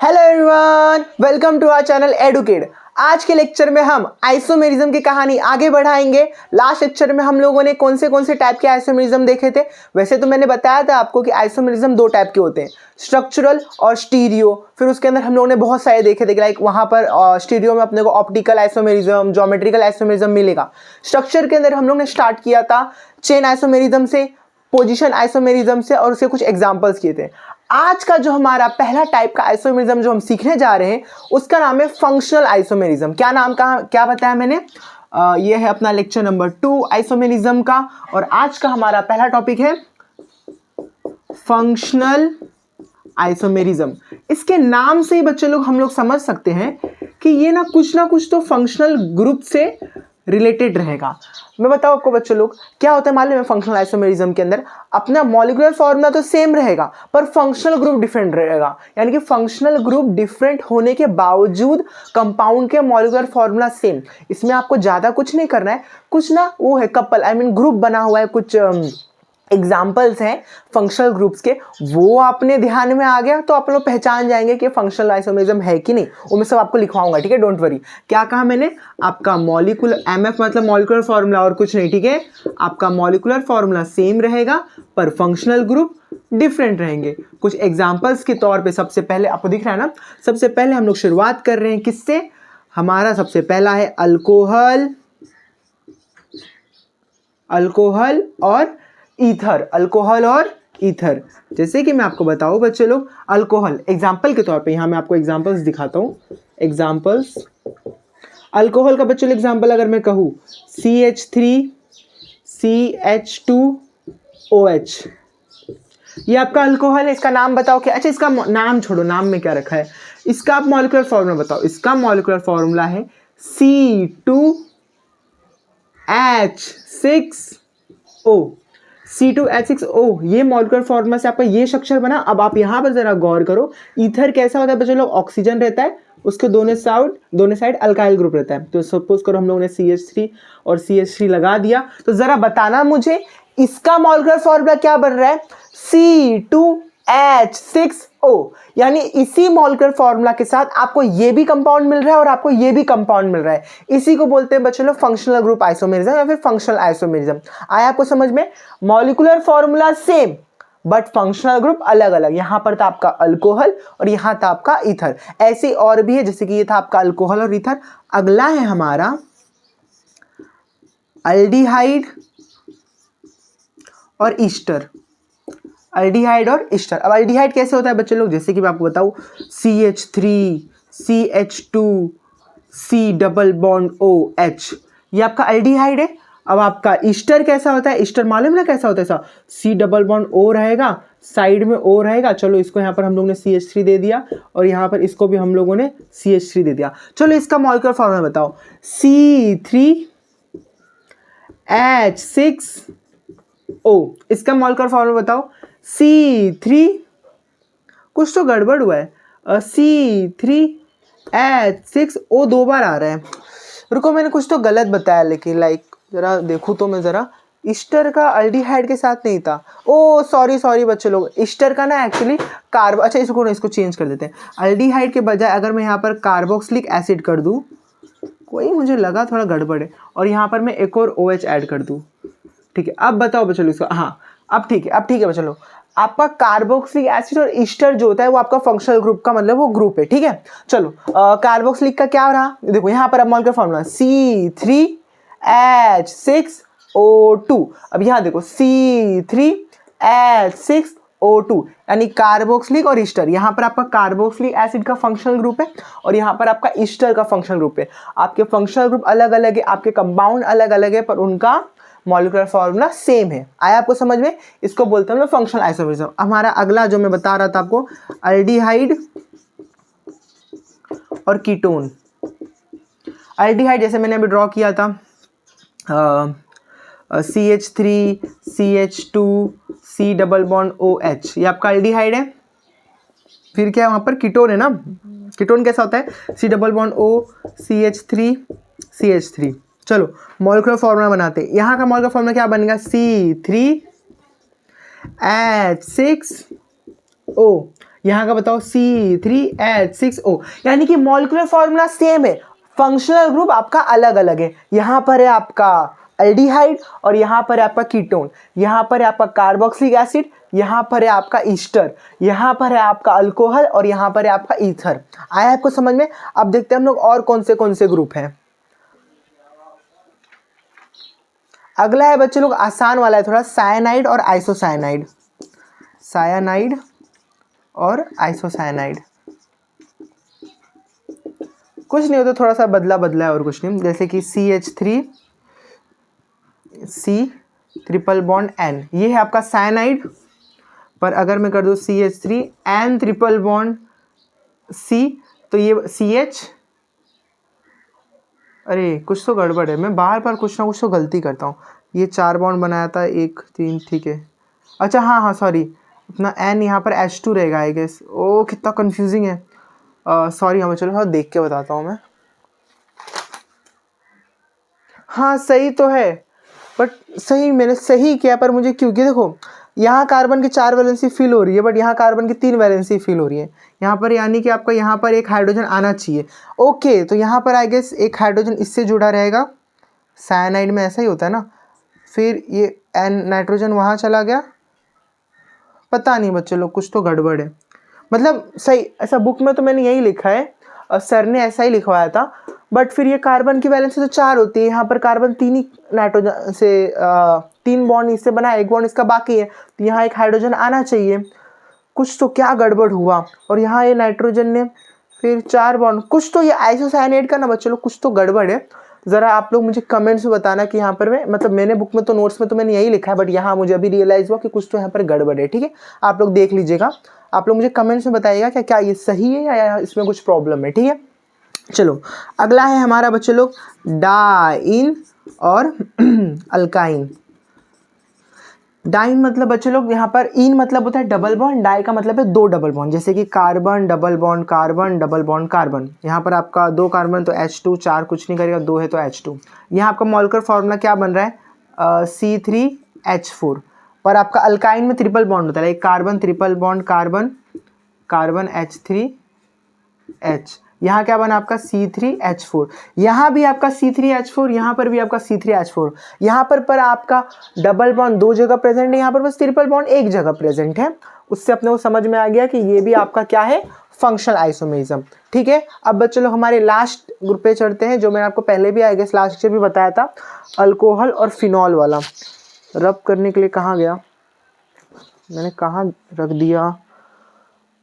Hello everyone, welcome to our channel Educate. आज के lecture में हम आइसोमेरिज्म की कहानी आगे बढ़ाएंगे। लास्ट लेक्चर में हम लोगों ने कौन से टाइप के आइसोमेरिज्म देखे थे। वैसे तो मैंने बताया था आपको कि आइसोमेरिज्म दो टाइप के होते हैं, स्ट्रक्चरल और स्टीरियो। फिर उसके अंदर हम लोगों ने बहुत सारे देखे थे, लाइक वहाँ पर स्टीरियो में अपने को ऑप्टिकल आइसोमेरिज्म, ज्योमेट्रिकल आइसोमेरिज्म मिलेगा। स्ट्रक्चर के अंदर हम लोग ने स्टार्ट किया था चेन आइसोमेरिज्म से, पोजिशन आइसोमेरिज्म से, और उसके कुछ एग्जाम्पल्स किए थे। आज का जो हमारा पहला टाइप का आइसोमेरिज्म जो हम सीखने जा रहे हैं उसका नाम है फंक्शनल आइसोमेरिज्म। क्या बताया मैंने? ये है अपना लेक्चर नंबर 2 आइसोमेरिज्म का, और आज का हमारा पहला टॉपिक है फंक्शनल आइसोमेरिज्म। इसके नाम से ही बच्चे लोग हम लोग समझ सकते हैं कि ये ना कुछ तो फंक्शनल ग्रुप से रिलेटेड रहेगा। मैं बताऊं आपको बच्चों लोग क्या होता है मालूम है? फंक्शनल आइसोमेरिज्म के अंदर अपना मॉलिक्यूलर फॉर्मूला तो सेम रहेगा पर फंक्शनल ग्रुप डिफरेंट रहेगा। यानी कि फंक्शनल ग्रुप डिफरेंट होने के बावजूद कंपाउंड के मॉलिक्यूलर फॉर्मूला सेम। इसमें आपको ज़्यादा कुछ नहीं करना है, कुछ ना वो है कपल ग्रुप बना हुआ है, कुछ एग्जाम्पल्स हैं फंक्शनल ग्रुप्स के, वो अपने ध्यान में आ गया तो आप लोग पहचान जाएंगे कि फंक्शनल आइसोमेरिज्म है कि नहीं। वो मैं सब आपको लिखवाऊंगा, ठीक है, डोंट वरी। क्या कहा मैंने? आपका मॉलिक्यूलर एमएफ मतलब मॉलिक्यूलर फॉर्मूला और कुछ नहीं, ठीक है। आपका मॉलिक्यूलर फॉर्मूला सेम रहेगा पर फंक्शनल ग्रुप डिफरेंट रहेंगे। कुछ एग्जाम्पल्स के तौर पे सबसे पहले आपको दिख रहा है ना, सबसे पहले हम लोग शुरुआत कर रहे हैं किससे? हमारा सबसे पहला है अल्कोहल और ईथर। अल्कोहल और ईथर, जैसे कि मैं आपको बताऊं बच्चे लोग, अल्कोहल एग्जाम्पल के तौर पे यहाँ मैं आपको एग्जाम्पल्स दिखाता हूँ। एग्जाम्पल्स अल्कोहल का बच्चों एग्जाम्पल अगर मैं कहूँ CH3CH2OH, ये आपका अल्कोहल है। इसका नाम बताओ क्या? अच्छा, इसका नाम छोड़ो, नाम में क्या रखा है, इसका आप मॉलिक्यूलर फॉर्मूला बताओ। इसका मॉलिक्यूलर फॉर्मूला है C2H6O। C2H6O, ये मॉलिक्यूलर फॉर्मूला से आपका ये स्ट्रक्चर बना। अब आप यहाँ पर जरा गौर करो, ईथर कैसा होता है बच्चों लोग? ऑक्सीजन रहता है, उसके दोनों साइड अल्काइल ग्रुप रहता है। तो सपोज करो हम लोगों ने CH3 और CH3 लगा दिया, तो जरा बताना मुझे इसका मॉलिक्यूलर फॉर्मूला क्या बन रहा है? C2H6O। यानी इसी मॉलिक्यूलर फॉर्मूला के साथ आपको ये भी कंपाउंड मिल रहा है और आपको ये भी कंपाउंड मिल रहा है। इसी को बोलते हैं बच्चों लोग फंक्शनल ग्रुप आइसोमेरिज्म या फिर फंक्शनल आइसोमेरिज्म। आया आपको समझ में? Molecular formula same but functional group अलग अलग। यहां पर था आपका अल्कोहल और यहां था आपका ईथर। ऐसे और भी है, जैसे कि ये था आपका अल्कोहल और ईथर। अगला है हमारा अल्डिहाइड और ईस्टर। अल्डिहाइड और ईस्टर। अब अल्डिहाइड कैसे होता है बच्चे लोग? जैसे कि मैं आपको बताऊं, CH3CH2C डबल बॉन्ड OH, ये आपका अल्डिहाइड है। अब आपका ईस्टर कैसा होता है? ईस्टर मालूम ना कैसा होता है? ऐसा C डबल बॉन्ड O रहेगा, साइड में O रहेगा। चलो इसको यहाँ पर हम लोगों ने CH3 दे दिया और यहाँ पर इसको भी हम लोगों ने CH3 दे दिया। चलो इसका मॉलिक्यूलर फॉर्मूला बताओ। C3H6O, इसका मॉलिक्यूलर फॉर्मूला बताओ। C3, कुछ तो गड़बड़ हुआ है, C3H6O दो बार आ रहा है। रुको, मैंने कुछ तो गलत बताया, लेकिन लाइक जरा देखूँ तो मैं जरा, ईस्टर का अल्डिहाइड के साथ नहीं था। ओ सॉरी बच्चे लोग, ईस्टर का ना एक्चुअली अच्छा इसको चेंज कर देते हैं। अल्डिहाइड के बजाय अगर मैं यहाँ पर कार्बोक्सिलिक एसिड कर दूँ, कोई मुझे लगा थोड़ा गड़बड़ है, और यहाँ पर मैं एक और OH ऐड कर दूँ, ठीक है। अब बताओ बच्चों इसको, हाँ अब ठीक है बच्चों लोग। आपका कार्बोक्सिलिक एसिड और ईस्टर जो होता है वो आपका फंक्शनल ग्रुप का मतलब वो ग्रुप है, ठीक है। चलो कार्बोक्सिलिक का क्या रहा? देखो यहाँ पर अब मॉलिक्यूलर फॉर्मूला C3H6O2। अब यहाँ देखो C3H6O2 यानी कार्बोक्सिलिक और ईस्टर। यहाँ पर आपका कार्बोक्सिलिक एसिड का फंक्शनल ग्रुप है और यहाँ पर आपका ईस्टर का फंक्शनल ग्रुप है। आपके फंक्शनल ग्रुप अलग अलग है, आपके कंपाउंड अलग अलग है, पर उनका मॉलिक्यूलर फॉर्मूला सेम है। आया आपको समझ में? इसको बोलते हैं हम फंक्शनल आइसोमेरिज्म। हमारा अगला जो मैं बता रहा था आपको, अल्डिहाइड और कीटोन। अल्डिहाइड जैसे मैंने अभी ड्रॉ किया था, CH3CH2C डबल बॉन्ड OH, ये आपका अल्डिहाइड है। फिर क्या है वहाँ पर? कीटोन है ना। कीटोन कैसा होता है? C double bond O CH3CH3। चलो मॉलिक्यूलर फॉर्मूला बनाते हैं। यहाँ का मॉलिक्यूलर फॉर्मूला क्या बनेगा? C3H6O। यहाँ का बताओ C3H6O, यानी कि मॉलिक्यूलर फॉर्मूला सेम है, फंक्शनल ग्रुप आपका अलग अलग है। यहाँ पर है आपका एल्डिहाइड और यहाँ पर है आपका कीटोन, यहाँ पर है आपका कार्बोक्सिलिक एसिड, यहाँ पर है आपका ईस्टर, यहाँ पर है आपका अल्कोहल और यहाँ पर है आपका ईथर। आया आपको समझ में? अब देखते हैं हम लोग और कौन से ग्रुप हैं। अगला है बच्चे लोग आसान वाला है थोड़ा, साइनाइड और आइसोसाइनाइड। साइनाइड और आइसोसाइनाइड कुछ नहीं होता, थोड़ा सा बदला है और कुछ नहीं। जैसे कि CH3 C triple bond N, ये है आपका साइनाइड। पर अगर मैं कर दूं CH3 N triple bond C, तो ये CH, अरे कुछ तो गड़बड़ है, मैं बार बार कुछ ना कुछ तो गलती करता हूँ। ये 4 बॉन्ड बनाया था, 1 3, ठीक है। अच्छा हाँ सॉरी, अपना N यहाँ पर H2 रहेगा आई गेस। ओ कितना कंफ्यूजिंग है, सॉरी। हमें चलो हाँ देख के बताता हूँ मैं। हाँ सही तो है, बट सही मैंने सही किया, पर मुझे क्योंकि देखो यहाँ कार्बन की 4 वैलेंसी फिल हो रही है, बट यहाँ कार्बन की 3 वैलेंसी फिल हो रही है यहाँ पर, यानी कि आपका यहाँ पर एक हाइड्रोजन आना चाहिए। ओके, तो यहाँ पर आई गेस एक हाइड्रोजन इससे जुड़ा रहेगा, साइनाइड में ऐसा ही होता है ना। फिर ये N नाइट्रोजन वहाँ चला गया, पता नहीं बच्चे लोग कुछ तो गड़बड़ है। मतलब सही ऐसा बुक में तो मैंने यही लिखा है और सर ने ऐसा ही लिखवाया था, बट फिर ये कार्बन की वैलेंसी तो 4 होती है, यहाँ पर कार्बन 3 ही नाइट्रोजन से 3 बॉन्ड इससे बना है, 1 बॉन्ड इसका बाकी है, तो यहाँ एक हाइड्रोजन आना चाहिए। कुछ तो क्या गड़बड़ हुआ, और यहाँ ये नाइट्रोजन ने फिर 4 बॉन्ड, कुछ तो ये आइसोसाइनेट का ना बच्चे लोग कुछ तो गड़बड़ है। ज़रा आप लोग मुझे कमेंट्स में बताना कि यहाँ पर मैं मतलब मैंने बुक में तो नोट्स में तो मैंने यही लिखा है, बट यहाँ मुझे अभी रियलाइज़ हुआ कि कुछ तो यहाँ पर गड़बड़ है। ठीक है, आप लोग देख लीजिएगा, आप लोग मुझे कमेंट्स में बताइएगा क्या क्या ये सही है या इसमें कुछ प्रॉब्लम है। ठीक है, चलो अगला है हमारा बच्चे लोग डाइन और अल्काइन। डाइन मतलब बच्चे लोग यहाँ पर इन मतलब होता है डबल बॉन्ड, डाई का मतलब है 2 डबल बॉन्ड, जैसे कि carbon double bond carbon double bond carbon. यहाँ पर आपका 2 कार्बन तो H2, 4 कुछ नहीं करेगा, 2 है तो H2। यहाँ आपका मॉलिक्यूलर फॉर्मूला क्या बन रहा है C3H4। पर आपका अल्काइन में ट्रिपल बॉन्ड होता है, एक carbon triple bond carbon carbon H3H, यहाँ क्या बना आपका C3H4, यहाँ भी आपका C3H4, यहाँ पर भी आपका C3H4। यहाँ पर आपका डबल बॉन्ड 2 जगह प्रेजेंट है, यहाँ पर बस ट्रिपल बॉन्ड 1 जगह प्रेजेंट है। उससे अपने को समझ में आ गया कि ये भी आपका क्या है, फंक्शनल आइसोमेरिज्म। ठीक है, अब बच्चे लोग हमारे लास्ट ग्रुप पे चढ़ते हैं, जो मैंने आपको पहले भी आई गेस लास्ट ईयर भी बताया था, अल्कोहल और फिनॉल वाला। रब करने के लिए कहाँ गया, मैंने कहाँ रख दिया,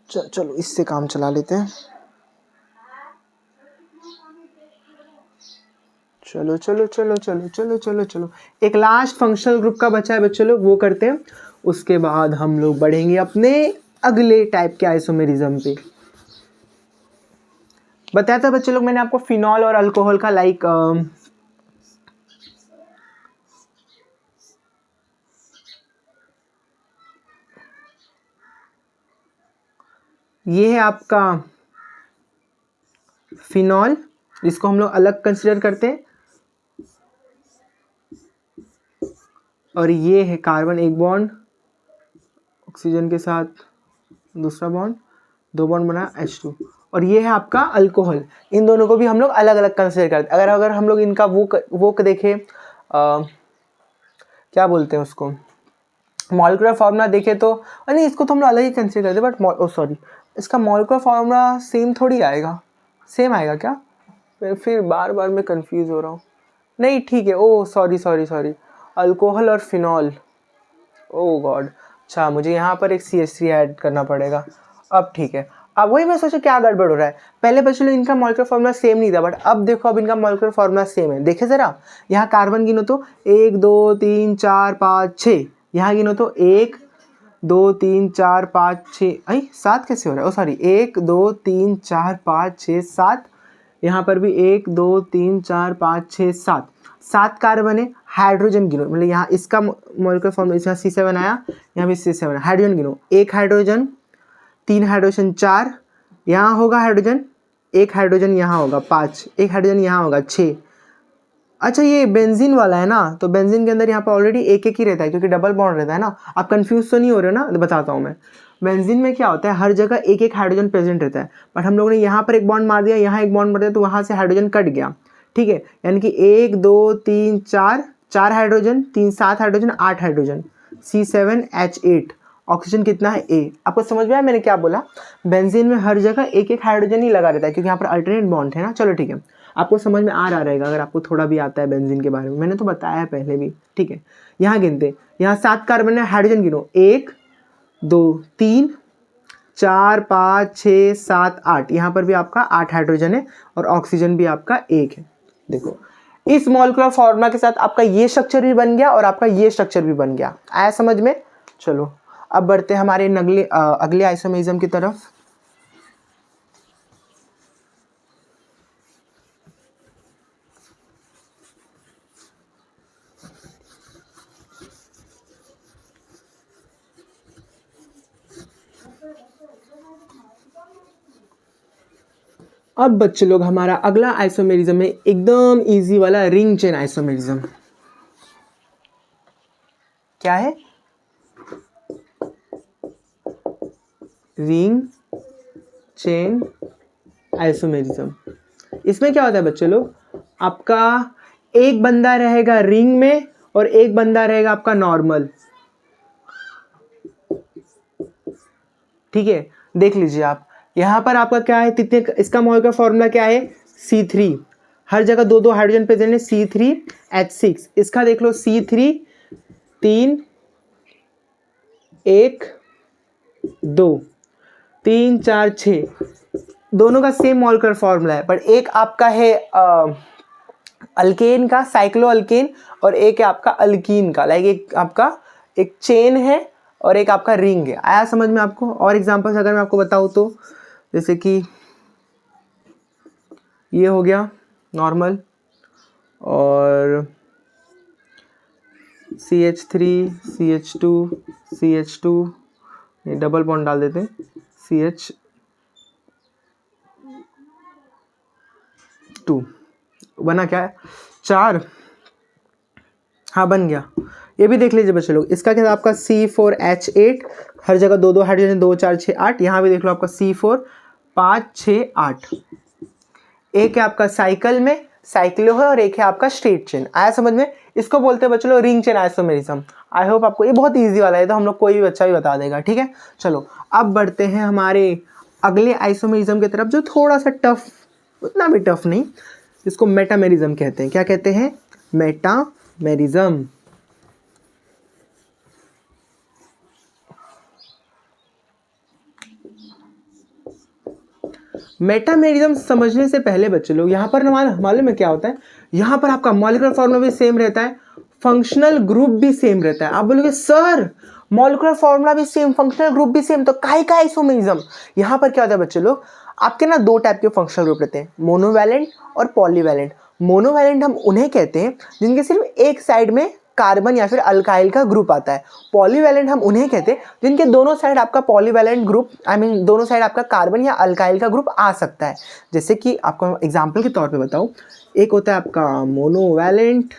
चलो इससे काम चला लेते हैं। चलो चलो चलो चलो चलो चलो चलो, एक लास्ट फंक्शनल ग्रुप का बचा है बच्चे लोग, वो करते हैं, उसके बाद हम लोग बढ़ेंगे अपने अगले टाइप के आइसोमेरिज्म पे। बताया था बच्चे लोग मैंने आपको फिनॉल और अल्कोहल का, लाइक ये है आपका फिनॉल, जिसको हम लोग अलग कंसिडर करते हैं, और ये है कार्बन 1 बॉन्ड ऑक्सीजन के साथ दूसरा बॉन्ड, 2 बॉन्ड बना H2, और ये है आपका अल्कोहल। इन दोनों को भी हम लोग अलग अलग कंसिडर करते हैं। अगर हम लोग इनका वो देखें, क्या बोलते हैं उसको, मॉलिक्यूलर फार्मूला देखें तो, नहीं इसको तो हम लोग अलग ही कंसिडर करते हैं, बट सॉरी इसका मॉलिक्यूलर फार्मूला सेम थोड़ी आएगा, सेम आएगा क्या, फिर बार बार मैं कंफ्यूज हो रहा हूँ। नहीं ठीक है, ओह सॉरी, अल्कोहल और फिनॉल, ओह गॉड, अच्छा मुझे यहाँ पर एक CH3 ऐड करना पड़ेगा। अब ठीक है, अब वही मैं सोचा क्या गड़बड़ हो रहा है। पहले बच्चे लोग इनका मॉलिक्यूलर फार्मूला सेम नहीं था, बट अब देखो अब इनका मॉलिक्यूलर फार्मूला सेम है। देखे ज़रा, यहाँ कार्बन गिनो तो 1 2 3 4 5 6, यहाँ गिनो तो 1 2 3 4 5 6, अरे 7 कैसे हो रहा है, ओ सॉरी 1 2 3 4 5 6 7, यहाँ पर भी 1 2 3 4 5 6 7, 7 कार्बन है। हाइड्रोजन गिनो, मतलब यहाँ इसका मॉलिक्यूलर फॉर्मूला, इसका C7 आया, यहाँ भी C7 आया। हाइड्रोजन गिनो, 1 हाइड्रोजन 3 हाइड्रोजन 4, यहाँ होगा हाइड्रोजन, 1 हाइड्रोजन यहाँ होगा 5, 1 हाइड्रोजन यहाँ होगा 6, अच्छा ये बेंजीन वाला है ना, तो बेंजीन के अंदर यहाँ पर ऑलरेडी एक एक ही रहता है क्योंकि डबल बॉन्ड रहता है ना। आप कंफ्यूज तो नहीं हो रहे हो ना, तो बताता हूँ मैं। बेंजीन में क्या होता है, हर जगह एक एक हाइड्रोजन प्रेजेंट रहता है, बट हम लोगों ने यहाँ पर एक बॉन्ड मार दिया, यहाँ एक बॉन्ड मार दिया, तो वहाँ से हाइड्रोजन कट गया। ठीक है, यानी कि 1 2 3 4, 4 hydrogen, 3 7 hydrogen, 8 hydrogen, C7H8। Oxygen कितना है, A। आपको समझ में आया मैंने क्या बोला? बेंजीन में हर जगह एक एक हाइड्रोजन ही लगा रहता है क्योंकि यहाँ पर अल्टरनेट बॉन्ड है ना। चलो ठीक है, आपको समझ में आ रहा रहेगा अगर आपको थोड़ा भी आता है बेंजीन के बारे में, मैंने तो बताया है पहले भी। ठीक है, यहाँ गिनते, यहाँ 7 कार्बन है, हाइड्रोजन गिनो, 1 2 3 4 5 6 7 8, यहाँ पर भी आपका 8 हाइड्रोजन है और ऑक्सीजन भी आपका 1 है। देखो इस मॉलिक्यूलर फॉर्मूला के साथ आपका ये स्ट्रक्चर भी बन गया और आपका ये स्ट्रक्चर भी बन गया। आया समझ में? चलो अब बढ़ते हैं हमारे अगले आइसोमेरिज्म की तरफ। अब बच्चे लोग हमारा अगला आइसोमेरिज्म है एकदम इजी वाला, रिंग चेन आइसोमेरिज्म। क्या है? Ring chain isomerism. इसमें क्या होता है बच्चे लोग, आपका एक बंदा रहेगा रिंग में और एक बंदा रहेगा आपका नॉर्मल। ठीक है, देख लीजिए आप, यहाँ पर आपका क्या है, कितने, इसका मॉलिक्यूलर फॉर्मूला क्या है, C3। हर जगह 2 हाइड्रोजन प्रेजेंट है, C3H6। इसका देख लो, C3 3 1 2 3 4 6, दोनों का सेम मॉलिक्यूलर फॉर्मूला है, पर एक आपका है अल्केन का, साइक्लो अल्केन, और एक है आपका अल्कीन का। लाइक एक आपका एक चेन है और एक आपका रिंग है। आया समझ में आपको? और एग्जांपल्स अगर मैं आपको बताऊँ तो, जैसे कि ये हो गया नॉर्मल, और CH3 CH2 CH2, ये डबल बॉन्ड डाल देते हैं, CH2 बना क्या है, 4। हाँ बन गया। ये भी देख लीजिए बच्चे लोग, इसका क्या था आपका C4H8, हर जगह 2 हाइड्रोजन, 2 4 6 8। यहाँ भी देख लो आपका C4 5 6 8। एक है आपका साइकिल में साइक्लो है और एक है आपका स्ट्रेट चेन। आया समझ में? इसको बोलते हैं बच्चे लोग ring chain isomerism. I hope आपको ये बहुत इजी वाला है, तो हम लोग कोई भी बच्चा भी बता देगा। ठीक है, चलो अब बढ़ते हैं हमारे अगले आइसोमेरिज्म की तरफ, जो थोड़ा सा टफ, उतना भी टफ नहीं। इसको मेटामेरिज्म कहते हैं। क्या कहते हैं? मेटामेरिज्म। मेटामेरिज्म समझने से पहले बच्चे लोग, यहाँ पर मालूम है क्या होता है, यहाँ पर आपका मॉलिक्यूलर फॉर्मूला भी सेम रहता है, फंक्शनल ग्रुप भी सेम रहता है। आप बोलोगे सर मॉलिक्यूलर फॉर्मूला भी सेम, फंक्शनल ग्रुप भी सेम, तो काहे का आइसोमेरिज्म? यहाँ पर क्या होता है बच्चे लोग, आपके ना 2 टाइप के फंक्शनल ग्रुप रहते हैं, मोनोवैलेंट और पॉलीवैलेंट। मोनोवैलेंट हम उन्हें कहते हैं जिनके सिर्फ एक साइड में कार्बन या फिर अल्काइल का ग्रुप आता है। पॉलीवैलेंट हम उन्हें कहते हैं जिनके दोनों साइड आपका पॉलीवैलेंट ग्रुप, दोनों साइड आपका कार्बन या अल्काइल का ग्रुप आ सकता है। जैसे कि आपको एग्जांपल के तौर पे बताऊं, एक होता है आपका मोनोवैलेंट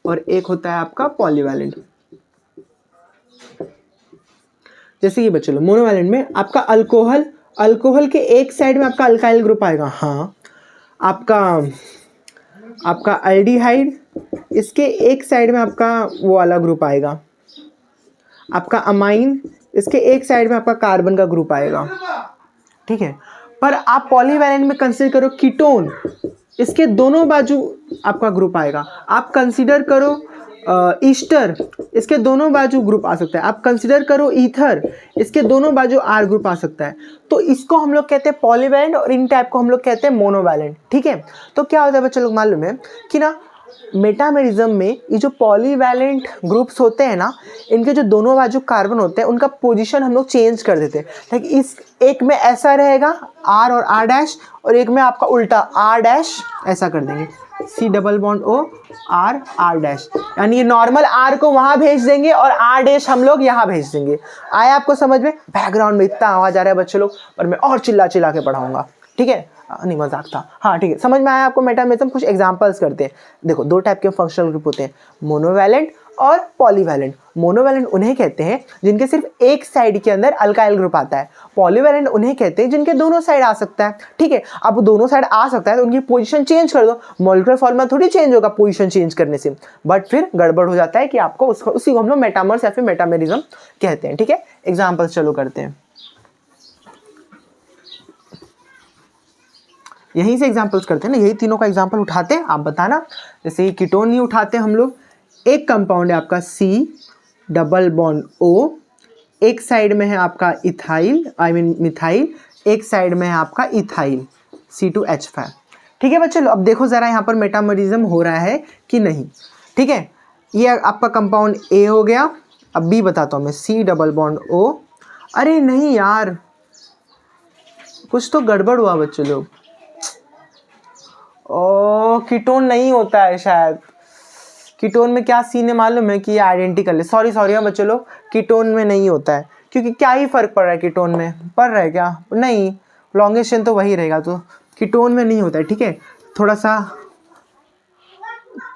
और एक होता है आपका पॉलीवैलेंट। जैसे कि बच्चे लोग, मोनोवैलेंट में आपका अल्कोहल के एक साइड में आपका अल्काइल ग्रुप आएगा, हाँ। आपका एल्डिहाइड, इसके एक साइड में आपका वो वाला ग्रुप आएगा। आपका अमाइन, इसके एक साइड में आपका कार्बन का ग्रुप आएगा। ठीक है, पर आप पॉलीवैलेंट में कंसीडर करो कीटोन, इसके दोनों बाजू आपका ग्रुप आएगा। आप कंसीडर करो ईस्टर, इसके दोनों बाजू ग्रुप आ सकता है। आप कंसीडर करो ईथर, इसके दोनों बाजू आर ग्रुप आ सकता है। तो इसको हम लोग कहते हैं पॉलीवैलेंट और इन टाइप को हम लोग कहते हैं मोनोवैलेंट। ठीक है, तो क्या होता है बच्चे लोग मालूम है कि ना, मेटामेरिज्म में ये जो पॉलीवैलेंट ग्रुप्स होते हैं ना, इनके जो दोनों बाजू कार्बन होते हैं उनका पोजीशन हम लोग चेंज कर देते हैं। लाइक इस एक में ऐसा रहेगा आर और आर डैश, और एक में आपका उल्टा आर डैश, ऐसा कर देंगे, C double bond O R R dash, यानी ये नॉर्मल R को वहां भेज देंगे और R डैश हम लोग यहाँ भेज देंगे। आया आपको समझ में? बैकग्राउंड में इतना आवाज आ रहा है बच्चे लोग, और मैं और चिल्ला चिल्ला के पढ़ाऊंगा। ठीक है, नहीं मजाक था, हाँ ठीक है, समझ में आया आपको मेटामेरिज्म। कुछ एग्जांपल्स करते हैं। देखो दो टाइप के फंक्शनल ग्रुप होते हैं, मोनोवैलेंट और पॉलीवैलेंट। मोनोवैलेंट उन्हें कहते हैं जिनके सिर्फ एक साइड के अंदर अल्काइल ग्रुप आता है। पॉलीवैलेंट उन्हें कहते हैं जिनके दोनों साइड आ सकता है। ठीक है, अब दोनों साइड आ सकता है तो उनकी पोजीशन चेंज कर दो, मॉलिक्यूलर फॉर्मूला थोड़ी चेंज होगा पोजीशन चेंज करने से, बट फिर गड़बड़ हो जाता है कि आपको उसी को हम लोग मेटामर्स या फिर मेटामेरिज्म कहते हैं। ठीक है, एग्जाम्पल्स चलो करते हैं, यहीं से एग्जांपल्स करते हैं ना, यही तीनों का एग्जांपल उठाते हैं, आप बताना। जैसे कीटोन नहीं उठाते हम लोग, एक कंपाउंड है आपका C डबल बॉन्ड O, एक साइड में है आपका इथाइल मिथाइल, एक साइड में है आपका इथाइल C2H5। ठीक है बच्चों, अब देखो जरा यहाँ पर मेटामरिज्म हो रहा है कि नहीं। ठीक है, ये आपका कंपाउंड A हो गया। अब B बताता हूँ मैं, C डबल बॉन्ड O। अरे नहीं यार, कुछ तो गड़बड़ हुआ बच्चों लोग। ओ कीटोन नहीं होता है शायद। कीटोन में क्या सीन है मालूम है कि ये आइडेंटिकल है। सॉरी हाँ बच्चों लोग, कीटोन में नहीं होता है, क्योंकि क्या ही फर्क पड़ रहा है कीटोन में, पड़ रहा है क्या? नहीं, लॉन्गेस्ट चेन तो वही रहेगा, तो कीटोन में नहीं होता है। ठीक है, थोड़ा सा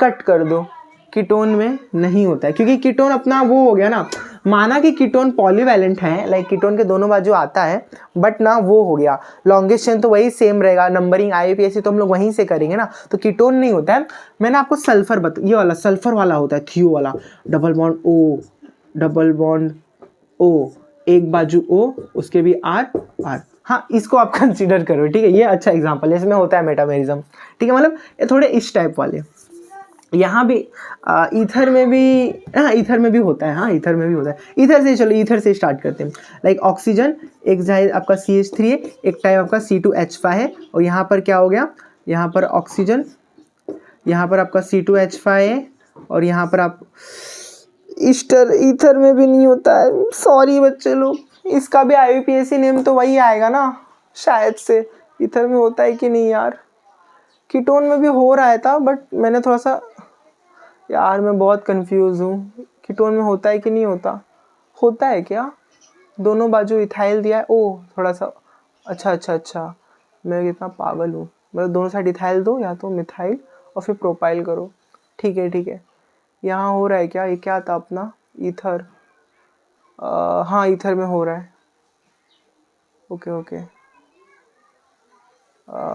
कट कर दो, कीटोन में नहीं होता है, क्योंकि कीटोन अपना वो हो गया ना, माना कि कीटोन पॉलीवैलेंट है, लाइक कीटोन के दोनों बाजू आता है, बट ना वो हो गया, लॉन्गेस्ट चेन तो वही सेम रहेगा, नंबरिंग IUPAC तो हम लोग वहीं से करेंगे ना, तो कीटोन नहीं होता है। मैंने आपको सल्फर ये वाला सल्फर वाला होता है, थियो वाला, double bond O double bond O, एक बाजू O, उसके भी R। हाँ, इसको आप कंसीडर करो। ठीक है, ये अच्छा एग्जाम्पल है, इसमें होता है मेटामेरिज्म। ठीक है, मतलब ये थोड़े इस टाइप वाले। यहाँ भी ईथर में भी, हाँ ईथर में भी होता है, हाँ ईथर में भी होता है। ईथर से चलो, ईथर से स्टार्ट करते हैं। लाइक ऑक्सीजन, एक साइड आपका CH3 है, एक टाइप आपका C2H5 है, और यहाँ पर क्या हो गया, यहाँ पर ऑक्सीजन, यहाँ पर आपका C2H5 है, और यहाँ पर आप ईथर में भी नहीं होता है। सॉरी बच्चे लोग, इसका भी IUPAC नेम तो वही आएगा ना शायद से। ईथर में होता है कि नहीं यार? कीटोन में भी हो रहा है था, बट मैंने थोड़ा सा, यार मैं बहुत कंफ्यूज हूँ, कीटोन में होता है कि नहीं होता? होता है क्या? दोनों बाजू इथाइल दिया है, ओ थोड़ा सा, अच्छा, मैं कितना पागल हूँ, मतलब दोनों साइड इथाइल दो, या तो मिथाइल और फिर प्रोपाइल करो। ठीक है, यहाँ हो रहा है क्या? ये क्या था अपना, ईथर, हाँ ईथर में हो रहा है। ओके,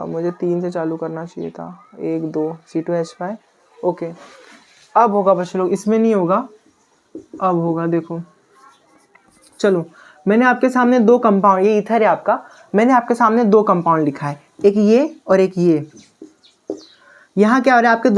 मुझे 3 से चालू करना चाहिए था, 1 2 C2H5। ओके, अब होगा बच्चों लोग, इसमें नहीं होगा, अब होगा। देखो चलो, मैंने आपके सामने दो कंपाउंड, ये ईथर है आपका, मैंने आपके सामने दो कंपाउंड लिखा है, एक ये और एक ये। यहाँ क्या हो रहा है, आपके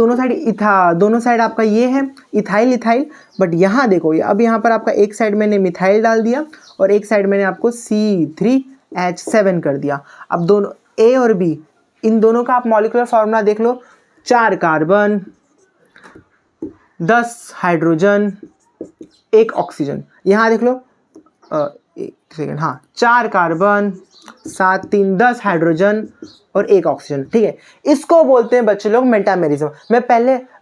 दोनों साइड आपका ये है इथाइल, बट यहाँ देखो, अब यहाँ पर आपका एक साइड मैंने मिथाइल डाल दिया और एक साइड मैंने आपको C3H7 कर दिया। अब दोनों A और B, इन दोनों का आप मॉलिक्यूलर फॉर्मूला देख लो, 4 कार्बन, 10 हाइड्रोजन, 1 ऑक्सीजन। यहाँ देख लो, एक सेकेंड, हाँ 4 कार्बन, 7 3 10 हाइड्रोजन और 1 ऑक्सीजन। ठीक है, इसको बोलते हैं बच्चे लोग मेटामेरिज्म। मैं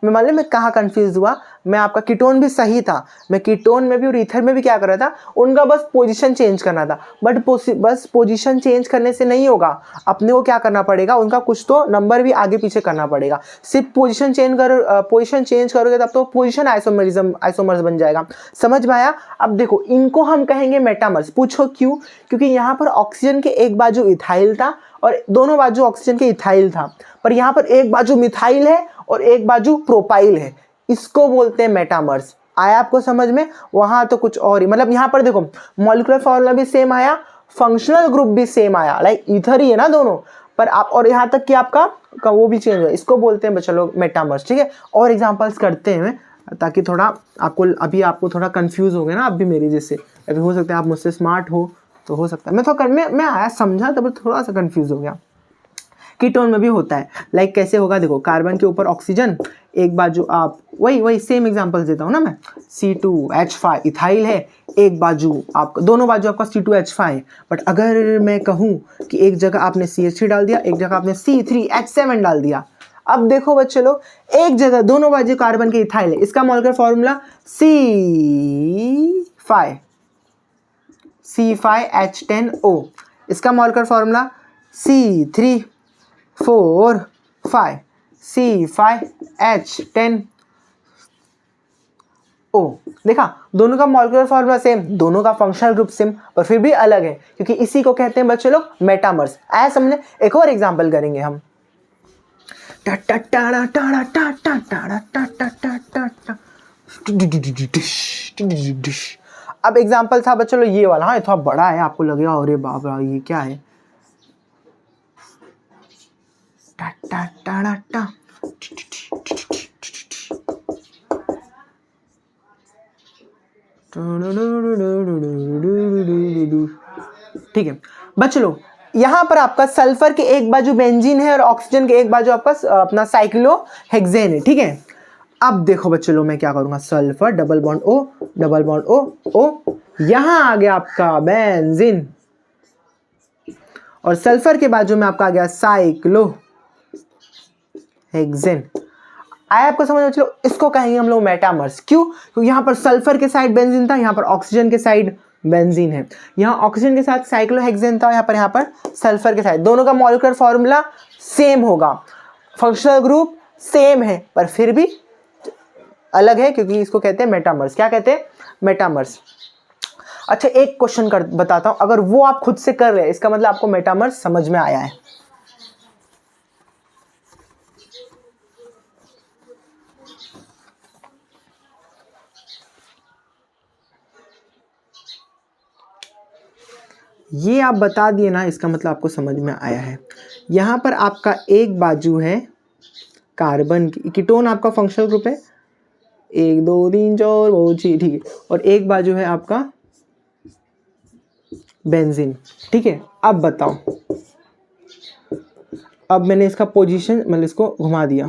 मालूम मैं कहाँ कंफ्यूज हुआ, मैं आपका कीटोन भी सही था, मैं कीटोन में भी और ईथर में भी क्या कर रहा था, उनका बस पोजीशन चेंज करना था, बट बस पोजीशन चेंज करने से नहीं होगा, अपने को क्या करना पड़ेगा, उनका कुछ तो नंबर भी आगे पीछे करना पड़ेगा। सिर्फ पोजीशन चेंज करोगे तब तो पोजीशन आइसोमर्स बन जाएगा। समझ में आया? अब देखो, इनको हम कहेंगे मेटामर्स। पूछो क्यों? क्योंकि यहाँ पर ऑक्सीजन के एक बाजू इथाइल था और दोनों बाजू ऑक्सीजन के इथाइल था, पर यहाँ पर एक बाजू मिथाइल है और एक बाजू प्रोपाइल है, इसको बोलते हैं मेटामर्स। आया आपको समझ में? वहां तो कुछ और ही, मतलब यहाँ पर देखो मॉलिक्यूलर फॉर्मूला भी सेम आया, फंक्शनल ग्रुप भी सेम आया, लाइक ईथर ही है ना दोनों, पर आप और यहाँ तक कि आपका वो भी चेंज हुआ, इसको बोलते हैं बच्चा लोग मेटामर्स। ठीक है, और एग्जांपल्स करते हैं ताकि थोड़ा आपको थोड़ा कंफ्यूज हो गया ना, आप भी मेरी जैसे, अभी हो सकता है आप मुझसे स्मार्ट हो तो हो सकता है मैं आया समझा तब थोड़ा सा कंफ्यूज हो गया। कीटोन में भी होता है, लाइक कैसे होगा, देखो कार्बन के ऊपर ऑक्सीजन, एक बाजू आप वही सेम एग्जांपल्स देता हूँ ना मैं, C2H5 इथाइल है, एक बाजू आप दोनों बाजू आपका C2H5 है, बट अगर मैं कहूँ कि एक जगह आपने CH3 डाल दिया, एक जगह आपने C3H7 डाल दिया, अब देखो बच्चे लोग, एक जगह दोनों बाजू कार्बन के इथाइल है, इसका मॉलिक्यूलर फॉर्मूला C5H10O, इसका molecular formula C3 4 5 C5H10 O। देखा, दोनों का मॉलिक्यूलर फॉर्मूला सेम, दोनों का फंक्शनल ग्रुप सेम, पर फिर भी अलग है क्योंकि इसी को कहते हैं बच्चे लोग मेटामर्स। आया समझने? एक और एग्जांपल करेंगे हम। अब एग्जांपल था बच्चों लोग ये वाला, हाँ थोड़ा बड़ा है, आपको लगेगा अरे बाप रे ये क्या है। ठीक है बच्चों लोग, यहां पर आपका सल्फर के एक बाजू बेंजीन है और ऑक्सीजन के एक बाजू आपका अपना साइक्लोहेक्सेन है। ठीक है, अब देखो बच्चों लोग मैं क्या करूंगा, sulphur double bond O double bond O O, यहां आ गया आपका बेंजीन और सल्फर के बाजू में आपका आ गया साइक्लोहेक्सेन। आया आपको समझ में? चलो इसको कहेंगे हम लोग मेटामर्स। क्यों? क्योंकि यहाँ पर सल्फर के साइड बेंजीन था, यहाँ पर ऑक्सीजन के साइड बेंजीन है, यहाँ ऑक्सीजन के साथ साइक्लोहेक्सेन था, यहाँ पर सल्फर के साइड, दोनों का मॉलिक्यूलर फॉर्मूला सेम होगा, फंक्शनल ग्रुप सेम है, पर फिर भी अलग है क्योंकि इसको कहते हैं मेटामर्स। क्या कहते हैं? मेटामर्स। अच्छा एक क्वेश्चन कर बताता हूं, अगर वो आप खुद से कर रहे हैं इसका मतलब आपको मेटामर्स समझ में आया है। ये आप बता दिए ना, इसका मतलब आपको समझ में आया है। यहाँ पर आपका एक बाजू है कार्बन की, कीटोन आपका फंक्शनल ग्रुप है 1 2 3 4 5 6, ठीक है, और एक बाजू है आपका बेंजीन। ठीक है, अब बताओ, अब मैंने इसका पोजीशन मतलब इसको घुमा दिया,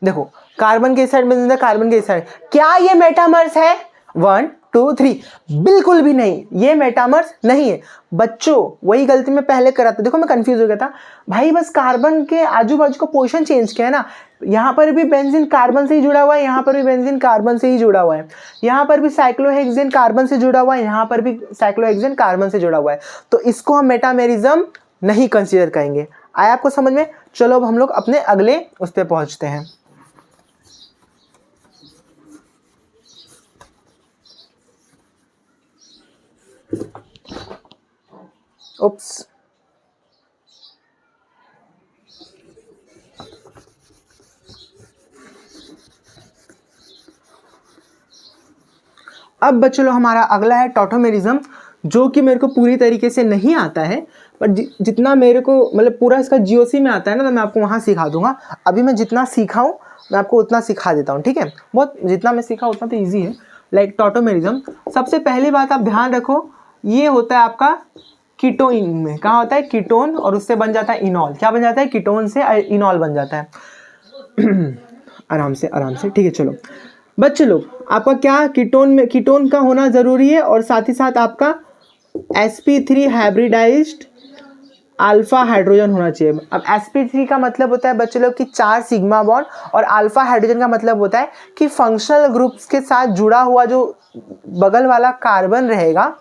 देखो कार्बन के साइड बेंजीन है, कार्बन के साइड, क्या ये मेटामर्स है? 1 2 3, बिल्कुल भी नहीं, ये मेटामर्स नहीं है बच्चों। वही गलती मैं पहले करा था, देखो मैं कंफ्यूज हो गया था भाई, बस कार्बन के आजू बाजू का पोजीशन चेंज किया है ना। यहाँ पर भी बेंजीन कार्बन से ही जुड़ा हुआ है, यहाँ पर भी बेंजीन कार्बन से ही जुड़ा हुआ है, यहाँ पर भी साइक्लोहेक्सेन कार्बन से जुड़ा हुआ है, यहाँ पर भी साइक्लोहेक्सेन कार्बन से जुड़ा हुआ है, तो इसको हम मेटामेरिज्म नहीं कंसिडर करेंगे। आया आपको समझ में? चलो अब हम लोग अपने अगले उस पर पहुंचते हैं। उप्स, अब बच्चों लोग हमारा अगला है टॉटोमेरिज्म, जो कि मेरे को पूरी तरीके से नहीं आता है, पर जितना मेरे को मतलब पूरा इसका जीओसी में आता है ना, तो मैं आपको वहाँ सिखा दूंगा। अभी मैं जितना सीखा हूँ मैं आपको उतना सिखा देता हूँ। ठीक है, बहुत जितना मैं सीखा उतना तो ईजी है। लाइक टॉटोमेरिज्म, सबसे पहली बात आप ध्यान रखो, ये होता है आपका कीटोन में, कहाँ होता है? कीटोन, और उससे बन जाता है इनॉल। क्या बन जाता है? कीटोन से इनॉल बन जाता है। आराम से आराम से, ठीक है। चलो बच्चे लोग, आपका क्या कीटोन में कीटोन का होना ज़रूरी है, और साथ ही साथ आपका sp3 हाइब्रिडाइज्ड अल्फा हाइड्रोजन होना चाहिए। अब sp3 का मतलब होता है बच्चे लोग कि 4 सिग्मा बॉन्ड, और अल्फा हाइड्रोजन का मतलब होता है कि फंक्शनल ग्रुप्स के साथ जुड़ा हुआ जो बगल वाला कार्बन रहेगा,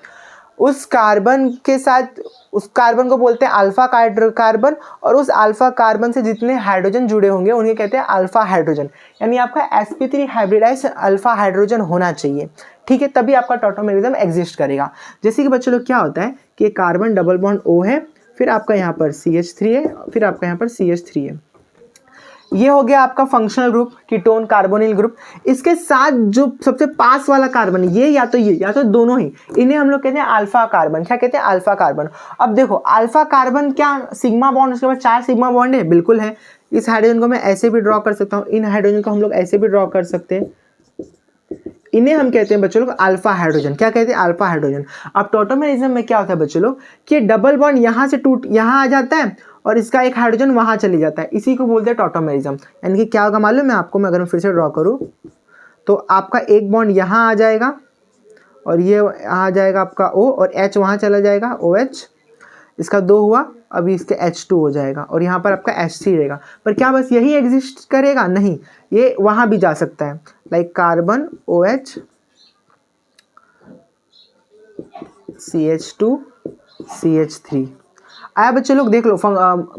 उस कार्बन के साथ, उस कार्बन को बोलते हैं अल्फा कार्बन, और उस अल्फा कार्बन से जितने हाइड्रोजन जुड़े होंगे उन्हें कहते हैं अल्फा हाइड्रोजन। यानी आपका sp3 हाइब्रिडाइज्ड अल्फा हाइड्रोजन होना चाहिए। ठीक है, तभी आपका टॉटोमेरिज्म एग्जिस्ट करेगा। जैसे कि बच्चों लोग क्या होता है कि कार्बन डबल बॉन्ड O है, फिर आपका यहाँ पर CH3 है, फिर आपका यहाँ पर CH3 है। ये हो गया आपका functional group, ketone carbonyl group. इसके साथ जो सबसे पास वाला कार्बन, ये या तो दोनों ही, इन्हें हम लोग कहते हैं अल्फा कार्बन। क्या कहते हैं? Alpha carbon. अब देखो अल्फा कार्बन क्या सिग्मा बॉन्ड, उसके बाद 4 सिग्मा बॉन्ड है, बिल्कुल है। इस हाइड्रोजन को मैं ऐसे भी ड्रॉ कर सकता हूँ, इन हाइड्रोजन को हम लोग ऐसे भी ड्रॉ कर सकते हैं। इन्हें हम कहते हैं बच्चों लोग अल्फा हाइड्रोजन। क्या कहते हैं? Alpha hydrogen. अब टॉटोमेरिज्म में क्या होता है बच्चों लोग कि डबल बॉन्ड यहाँ से टूट यहाँ आ जाता है, और इसका एक हाइड्रोजन वहाँ चली जाता है, इसी को बोलते हैं टॉटोमेरिज्म। यानी कि क्या होगा मालूम है आपको? मैं अगर फिर से ड्रॉ करूँ तो आपका एक बॉन्ड यहाँ आ जाएगा, और ये आ जाएगा आपका O, और H वहाँ चला जाएगा, OH, इसका 2 हुआ, अभी इसके H2 हो जाएगा, और यहाँ पर आपका H3 रहेगा। पर क्या बस यही एग्जिस्ट करेगा? नहीं, ये वहाँ भी जा सकता है। Like carbon OH CH2 CH3 आया बच्चे लोग। देख लो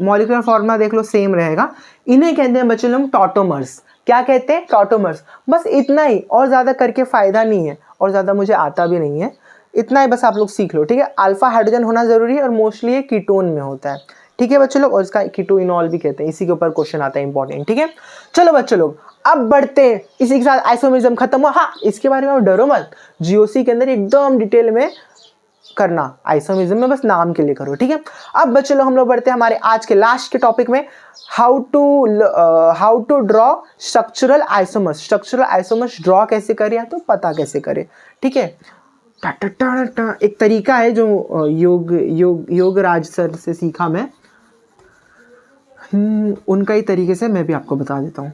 मॉलिक्यूलर फॉर्मूला देख लो, सेम रहेगा। इन्हें कहते हैं बच्चे लोग टॉटोमर्स। क्या कहते हैं? टॉटोमर्स। बस इतना ही, और ज़्यादा करके फ़ायदा नहीं है, और ज़्यादा मुझे आता भी नहीं है। इतना ही बस आप लोग सीख लो, ठीक है। अल्फा हाइड्रोजन होना ज़रूरी है, और मोस्टली ये कीटोन में होता है, ठीक है बच्चे लोग। और इसका कीटोइनॉल भी कहते हैं, इसी के ऊपर क्वेश्चन आता है इंपॉर्टेंट, ठीक है। चलो बच्चे लोग अब बढ़ते हैं, इसी के साथ आइसोमेरिज्म खत्म हुआ। हाँ, इसके बारे में आप डरो मत, जीओसी के अंदर एकदम डिटेल में करना, आइसोमेरिज्म में बस नाम के लिए करो, ठीक है। अब बच्चे लोग हम लोग बढ़ते हैं हमारे आज के लास्ट के टॉपिक में, how to draw structural isomers. Structural isomers draw कैसे करें या तो पता कैसे करें, ठीक है। टा टा टा टा एक तरीका है जो योगराज सर से सीखा मैं, उनका ही तरीके से मैं भी आपको बता देता हूँ।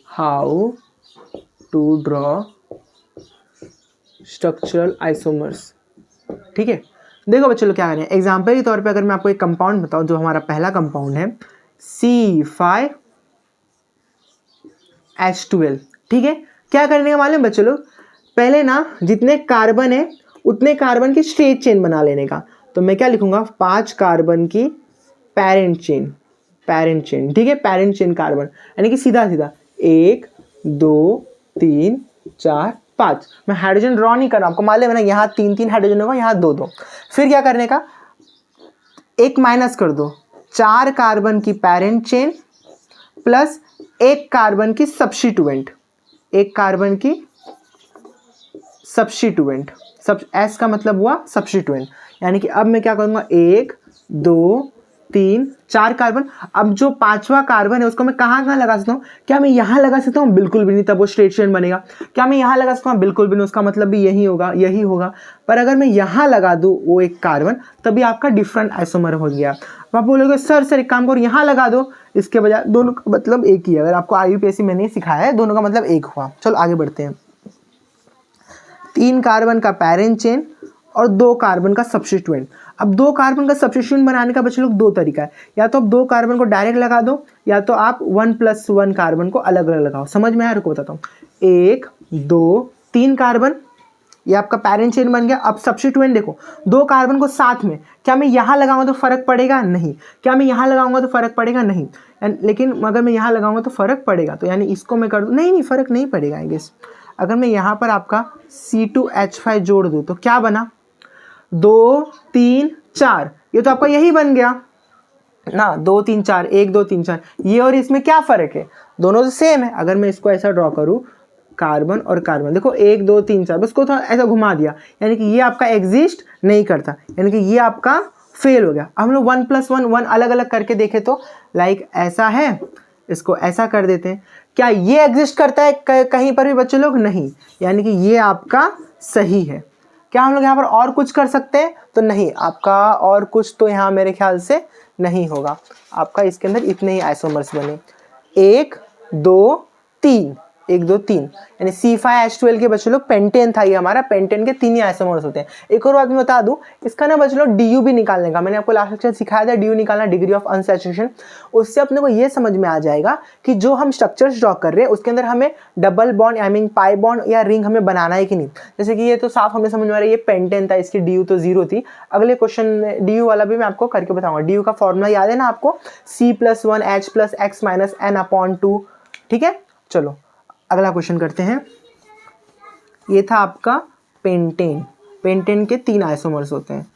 How to draw structural isomers, ठीक है। देखो बच्चों लोग क्या करें, एग्जाम्पल के तौर पे अगर मैं आपको एक कंपाउंड बताऊं, जो हमारा पहला कंपाउंड है C5H12, ठीक है। क्या करने का मालूम बच्चों लोग, पहले ना जितने कार्बन है उतने कार्बन की स्ट्रेट चेन बना लेने का। तो मैं क्या लिखूंगा, 5 कार्बन की पैरेंट चेन, ठीक है, पैरेंट चेन कार्बन, यानी कि सीधा सीधा 1 2 3 4 5। मैं हाइड्रोजन ड्रॉ नहीं कर रहा, आपको मालूम है ना, यहाँ 3 हाइड्रोजन होगा, यहाँ 2 फिर क्या करने का, एक माइनस कर दो, 4 कार्बन की पैरेंट चेन प्लस 1 कार्बन की सब्स्टिट्यूएंट, 1 कार्बन की सब्स्टिट्यूएंट, एस का मतलब हुआ सब्स्टिट्यूएंट। यानी कि अब मैं क्या करूंगा, 1 2 3 4 कार्बन। अब जो 5वां कार्बन है उसको मैं कहाँ लगा सकता हूँ? क्या मैं यहाँ लगा सकता हूँ? बिल्कुल भी नहीं, तब वो स्ट्रेट चेन बनेगा। क्या मैं यहाँ लगा सकता हूँ? बिल्कुल भी नहीं, उसका मतलब भी यही होगा। पर अगर मैं यहाँ लगा दूँ वो एक कार्बन, तभी आपका डिफरेंट आइसोमर हो गया। अब आप बोलोगे सर एक काम करो, यहाँ लगा दो, इसके बजाय दोनों का मतलब एक ही है। अगर आपको IUPAC में नहीं सिखाया है, दोनों का मतलब एक हुआ। चलो आगे बढ़ते हैं। 3 कार्बन का पैरेंट चेन और 2 कार्बन का सब्स्टिट्यूएंट। अब 2 कार्बन का सब्स्टिट्यूएंट बनाने का बच्चे लोग 2 तरीका है, या तो आप 2 कार्बन को डायरेक्ट लगा दो, या तो आप 1+1 कार्बन को अलग अलग लगाओ। समझ में आया? रुको बताता हूँ। 1 2 3 कार्बन, ये आपका पैरेंट चेन बन गया। अब सब्स्टिट्यूएंट देखो, 2 कार्बन को साथ में, क्या मैं यहाँ लगाऊंगा तो फर्क पड़ेगा? नहीं। क्या मैं यहाँ लगाऊंगा तो फर्क पड़ेगा? नहीं। लेकिन अगर मैं यहाँ लगाऊंगा तो फर्क पड़ेगा, तो यानी इसको मैं कर दूँ, नहीं फर्क नहीं पड़ेगा आई गेस। अगर मैं यहाँ पर आपका C2H5 जोड़ दूँ तो क्या बना, 2 3 4, ये तो आपका यही बन गया ना, 2 3 4, 1 2 3 4। ये और इसमें क्या फ़र्क है? दोनों तो सेम है। अगर मैं इसको ऐसा ड्रॉ करूँ, कार्बन और कार्बन, देखो 1 2 3 4, बस को थोड़ा ऐसा घुमा दिया, यानी कि ये आपका एग्जिस्ट नहीं करता, यानी कि ये आपका फेल हो गया। हम लोग 1+1 अलग अलग करके देखें तो, लाइक ऐसा है, इसको ऐसा कर देते हैं, क्या ये एग्जिस्ट करता है कहीं पर भी बच्चे लोग? नहीं, यानी कि ये आपका सही है। क्या हम लोग यहाँ पर और कुछ कर सकते हैं? तो नहीं, आपका और कुछ तो यहाँ मेरे ख्याल से नहीं होगा। आपका इसके अंदर इतने ही आइसोमर्स बने, 1 2 3, 1 2 3, यानी C5H12 के बच्चे लोग पेंटेन था, ये हमारा पेंटेन के 3 ही आइसोमर्स होते हैं। एक और बात मैं बता दूं, इसका ना बच्चे लोग DU भी निकालने का, मैंने आपको लास्ट लेक्चर सिखाया था DU निकालना, डिग्री ऑफ अनसैचुरेशन। उससे अपने को ये समझ में आ जाएगा कि जो हम स्ट्रक्चर्स ड्रॉ कर रहे हैं उसके अंदर हमें double bond, I mean pi bond या रिंग हमें बनाना है कि नहीं। जैसे कि ये तो साफ हमें समझ में आ रहा है, ये पेंटेन था, इसकी DU तो 0 थी। अगले क्वेश्चन में DU वाला भी मैं आपको करके बताऊंगा। DU का फॉर्मूला याद है ना आपको, C+1H+X-N/2, ठीक है। चलो अगला क्वेश्चन करते हैं। ये था आपका पेंटेन। पेंटेन के 3 आइसोमर्स होते हैं।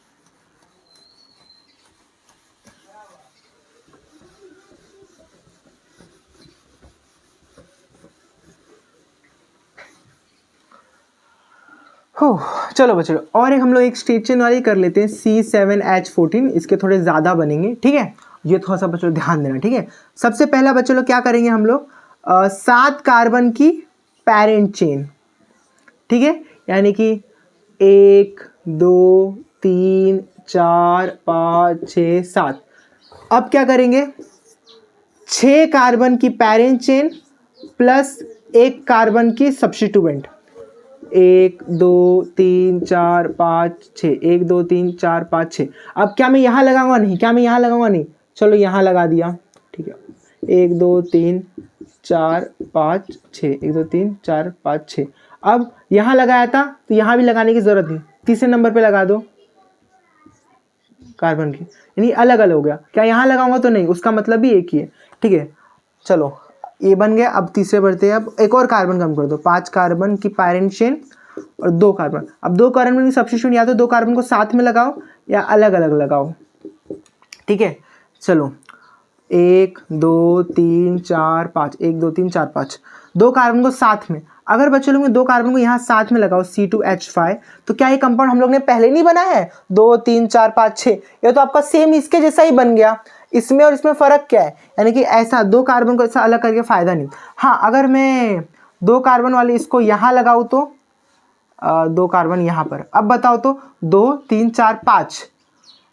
हो चलो बच्चों, और एक हम लोग एक स्ट्रेट चेन वाली कर लेते हैं, C7H14। इसके थोड़े ज़्यादा बनेंगे, ठीक है। ये थोड़ा सा बच्चों ध्यान देना, ठीक है। सबसे पहला बच्चों लोग क्या करेंगे हम लोग, 7 कार्बन की पैरेंट चेन, ठीक है, यानी कि 1 2 3 4 5 6 7। अब क्या करेंगे, 6 कार्बन की पैरेंट चेन प्लस 1 कार्बन की सब्स्टिट्यूएंट, 1 2 3 4 5 6, 1 2 3 4 5 6। अब क्या मैं यहाँ लगाऊंगा? नहीं। क्या मैं यहाँ लगाऊंगा? नहीं। चलो यहाँ लगा दिया, ठीक है। 1 2 3 4 5 6, 1 2 3 4 5 6। अब यहाँ लगाया था तो यहाँ भी लगाने की जरूरत नहीं, तीसरे नंबर पे लगा दो कार्बन की, यानी अलग अलग हो गया। क्या यहाँ लगाऊंगा? तो नहीं, उसका मतलब भी एक ही है, ठीक है। चलो ये बन गया। अब तीसरे बढ़ते हैं। अब एक और कार्बन कम कर दो, 5 कार्बन की पैरेंट चेन और 2 कार्बन। अब 2 कार्बन की सब्स्टिट्यूशन, या तो 2 कार्बन को साथ में लगाओ या अलग अलग लगाओ, ठीक है। चलो 1 2 3 4 5, 1 2 3 4 5, 2 कार्बन को साथ में। अगर बच्चे लोग 2 कार्बन को यहाँ साथ में लगाओ C2H5, तो क्या ये कंपाउंड हम लोग ने पहले नहीं बनाया है? 2 3 4 5 6, ये तो आपका सेम इसके जैसा ही बन गया। इसमें और इसमें फ़र्क क्या है? यानी कि ऐसा 2 कार्बन को ऐसा अलग करके फ़ायदा नहीं। हाँ, अगर मैं 2 कार्बन वाले इसको यहाँ लगाऊँ तो 2 कार्बन यहाँ पर। अब बताओ तो 2 3 4 5,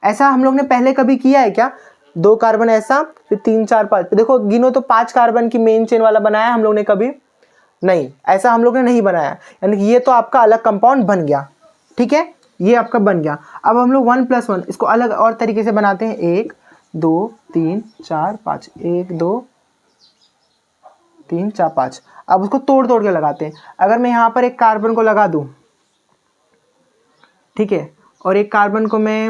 ऐसा हम लोग ने पहले कभी किया है क्या? 2 कार्बन ऐसा, फिर 3 4 5, देखो गिनो तो 5 कार्बन की मेन चेन वाला बनाया हम लोग ने कभी? नहीं, ऐसा हम लोग ने नहीं बनाया। यानी कि ये तो आपका अलग कंपाउंड बन गया, ठीक है। ये आपका बन गया। अब हम लोग 1+1 इसको अलग और तरीके से बनाते हैं। 1 2 3 4 5, 1 2 3 4 5। अब उसको तोड़ तोड़ के लगाते हैं। अगर मैं यहाँ पर एक कार्बन को लगा दूं, ठीक है, और एक कार्बन को मैं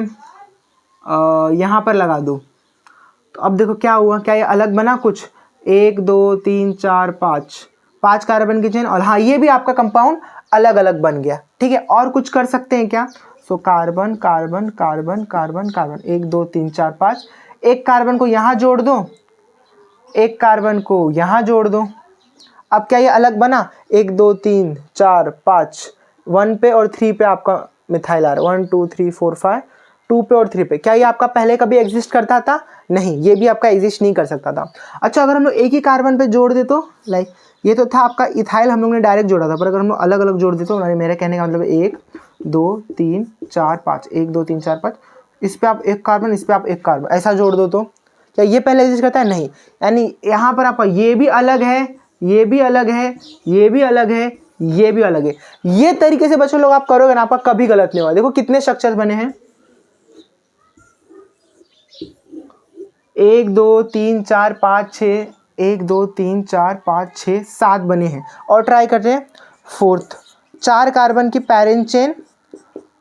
यहाँ पर लगा दूं, तो अब देखो क्या हुआ? क्या ये अलग बना कुछ? 1 2 3 4 5, 5 कार्बन की चेन, और हाँ ये भी आपका कंपाउंड अलग अलग बन गया, ठीक है। और कुछ कर सकते हैं क्या? So carbon carbon carbon carbon carbon, 1 2 3 4 5, एक कार्बन को यहाँ जोड़ दो, एक कार्बन को यहाँ जोड़ दो। अब क्या ये अलग बना? 1 2 3 4 5, 1 पे और 3 पे आपका मिथाइल आ रहा है। 1 2 3 4 5, 2 पे और 3 पे। क्या ये आपका पहले कभी एग्जिस्ट करता था? नहीं, ये भी आपका एग्जिस्ट नहीं कर सकता था। अच्छा, अगर हम लोग एक ही कार्बन पे जोड़ दे तो, लाइक ये तो था आपका इथाइल, हम लोग ने डायरेक्ट जोड़ा था, पर अगर हम लोग अलग अलग जोड़ दे तो, मेरे कहने का मतलब 1 2 3 4 5, 1 2 3 4 5, इस पे आप एक कार्बन, इस पे आप एक कार्बन, ऐसा जोड़ दो तो क्या ये पहले एग्जिस्ट करता है? नहीं। यानी यहाँ पर आपका ये भी अलग है, ये भी अलग है, ये भी अलग है, ये भी अलग है। ये तरीके से बच्चों लोग आप करोगे ना, आपका कभी गलत नहीं होगा। देखो कितने स्ट्रक्चर्स बने हैं, 1 2 3 4 5 6, 1 2 3 4 5 6 7 बने हैं। और ट्राई करते हैं फोर्थ, 4 कार्बन की पैरेंट चेन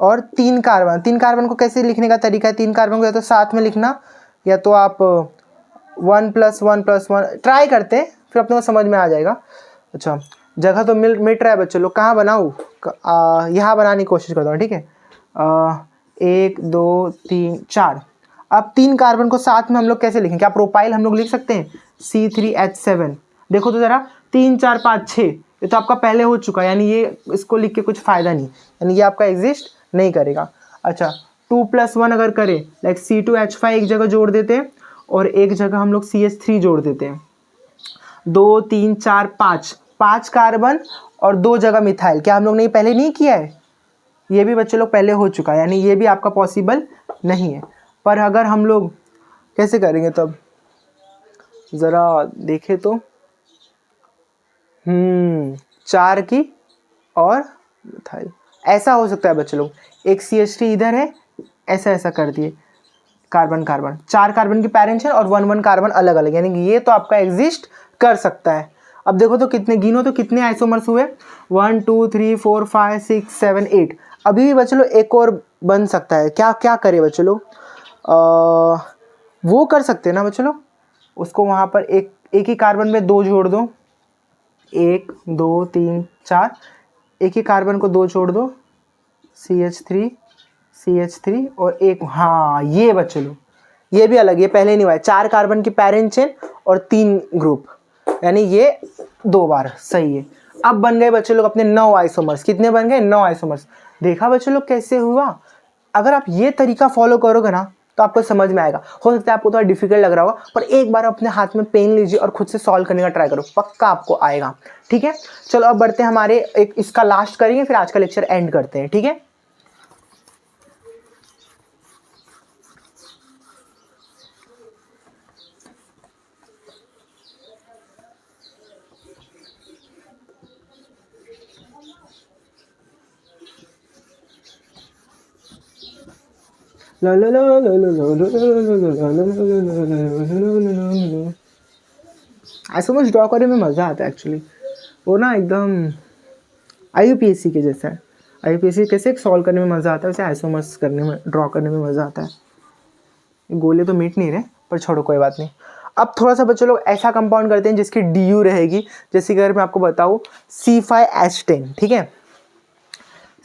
और 3 कार्बन। 3 कार्बन को कैसे लिखने का तरीका है? 3 कार्बन को या तो साथ में लिखना, या तो आप 1+1+1 ट्राई करते हैं, फिर अपने को समझ में आ जाएगा। अच्छा, जगह तो मिट रहा है बच्चों लोग, कहाँ बनाऊँ? यहाँ बनाने की कोशिश करता हूँ, ठीक है। 1 2 3 4। अब 3 कार्बन को साथ में हम लोग कैसे लिखें? क्या प्रोपाइल हम लोग लिख सकते हैं? C3H7। देखो तो ज़रा, 3 4 5 6, ये तो आपका पहले हो चुका है, यानी ये इसको लिख के कुछ फ़ायदा नहीं, यानी ये आपका एग्जिस्ट नहीं करेगा। अच्छा, 2+1 अगर करें, लाइक C2H5 एक जगह जोड़ देते हैं और एक जगह हम लोग CH3 जोड़ देते हैं। 2 3 4 5, 5 कार्बन और 2 जगह मिथाइल। क्या हम लोग ने पहले नहीं किया है? ये भी बच्चे लोग पहले हो चुका है, यानी ये भी आपका पॉसिबल नहीं है। पर अगर हम लोग कैसे करेंगे तब, ज़रा देखें तो 4 की और मिथाइल, ऐसा हो सकता है बच्चे लोग। एक CH3 इधर है, ऐसा ऐसा कर दिए, कार्बन कार्बन, 4 कार्बन की पैरेंट है और 1 1 कार्बन अलग अलग, यानी कि ये तो आपका एग्जिस्ट कर सकता है। अब देखो तो कितने, गिनो तो कितने आइसोमर्स हुए? 1 2 3 4 5 6 7 8। अभी भी बच्चे लोग एक और बन सकता है। क्या क्या करे बच्चे लोग? वो कर सकते हैं ना बच्चे लोग, उसको वहाँ पर एक ही कार्बन में 2 जोड़ दो, 1 2 3 4, एक ही कार्बन को 2 जोड़ दो, CH3 और एक, हाँ ये बच्चे लोग, ये भी अलग, ये पहले नहीं हुआ है। 4 कार्बन की पैरेंट चेन और 3 ग्रुप, यानी ये 2 बार सही है। अब बन गए बच्चे लोग अपने 9 आइसोमर्स। कितने बन गए? 9 आइसोमर्स। देखा बच्चे लोग कैसे हुआ? अगर आप ये तरीका फॉलो करोगे ना तो आपको समझ में आएगा। हो सकता है आपको थोड़ा डिफिकल्ट लग रहा होगा, पर एक बार अपने हाथ में पेन लीजिए और खुद से सॉल्व करने का ट्राई करो, पक्का आपको आएगा, ठीक है। चलो अब बढ़ते हैं, हमारे एक इसका लास्ट करेंगे, फिर आज का लेक्चर एंड करते हैं, ठीक है। आइसोमर्स ड्रॉ करने में मज़ा आता है एक्चुअली, वो ना एकदम IUPAC के जैसा है। IUPAC कैसे सॉल्व करने में मज़ा आता है, वैसे आइसोमर्स करने में, ड्रॉ करने में मज़ा आता है। गोले तो मिट नहीं रहे, पर छोड़ो कोई बात नहीं। अब थोड़ा सा बच्चों लोग ऐसा कंपाउंड करते हैं जिसकी DU रहेगी, जैसे कि अगर मैं आपको बताऊँ C5H10, ठीक है,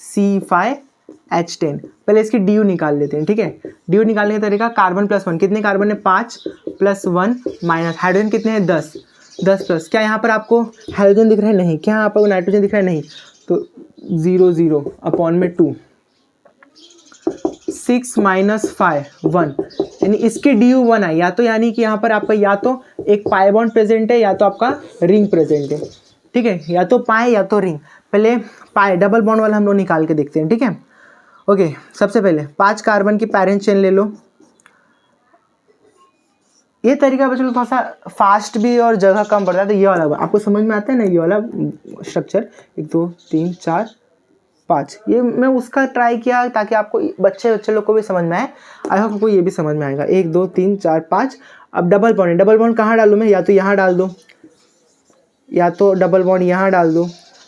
C5H10, पहले इसकी DU निकाल लेते हैं, ठीक है। DU निकालने का तरीका, कार्बन +1, कितने कार्बन है 5 + 1 माइनस, हाइड्रोजन कितने हैं 10 प्लस, क्या यहाँ पर आपको हाइड्रोजन दिख रहा है, नहीं, क्या यहाँ पर नाइट्रोजन दिख रहा है, नहीं, तो 0 0 अपॉन में 2, 6 - 5 1, यानी इसके DU 1 है, या तो यानी कि यहाँ पर आपका या तो एक पाई बॉन्ड प्रेजेंट है या तो आपका रिंग प्रेजेंट है, ठीक है, या तो पाई या तो रिंग। पहले पाई डबल बॉन्ड वाला हम लोग निकाल के देखते हैं, ठीक है। ओके, सबसे पहले 5 कार्बन की पैरेंट चेन ले लो। ये तरीका बच्चों थोड़ा सा फास्ट भी और जगह कम पड़ता है, तो ये वाला आपको समझ में आता है ना, ये वाला स्ट्रक्चर 1 2 3 4 5, ये मैं उसका ट्राई किया ताकि आपको बच्चे लोग को भी समझ में आए। आई होप आपको ये भी समझ में आएगा। 1 2 3 4 5। अब डबल बॉन्ड कहाँ डालूँ मैं, या तो यहाँ डाल दो, या तो डबल बॉन्ड यहाँ डाल दो,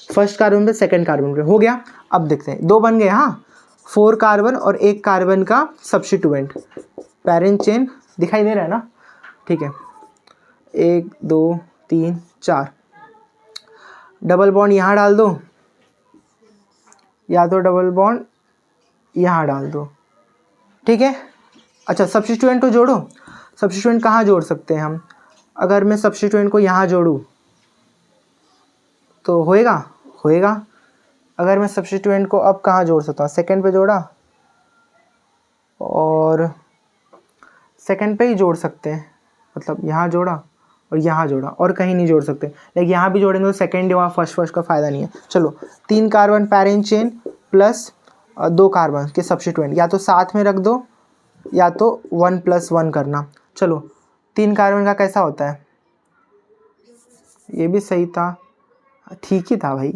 फर्स्ट कार्बन पे सेकंड कार्बन पे, हो गया। अब देखते हैं, 2 बन गए, हाँ, 4 कार्बन और 1 कार्बन का सब्स्टिट्यूएंट, पैरेंट चेन दिखाई दे रहा है ना, ठीक है। 1 2 3 4, डबल बॉन्ड यहाँ डाल दो, या तो डबल बॉन्ड यहाँ डाल दो, ठीक है। अच्छा, सब्स्टिट्यूएंट तो जोड़ो। सब्स्टिट्यूएंट कहाँ जोड़ सकते हैं हम, अगर मैं सब्स्टिट्यूएंट को यहाँ जोड़ूँ तो होएगा। अगर मैं सब्स्टिट्यूएंट को अब कहाँ जोड़ सकता हूँ, सेकंड पे जोड़ा, और सेकंड पे ही जोड़ सकते हैं, मतलब यहाँ जोड़ा और यहाँ जोड़ा, और कहीं नहीं जोड़ सकते। लेकिन यहाँ भी जोड़ेंगे तो सेकंड या फर्स्ट का फ़ायदा नहीं है। चलो, 3 carbon parent chain plus 2 carbon के सब्स्टिट्यूएंट, या तो साथ में रख दो या तो 1 + 1 करना। चलो, 3 कार्बन का कैसा होता है, ये भी सही था, ठीक ही था भाई,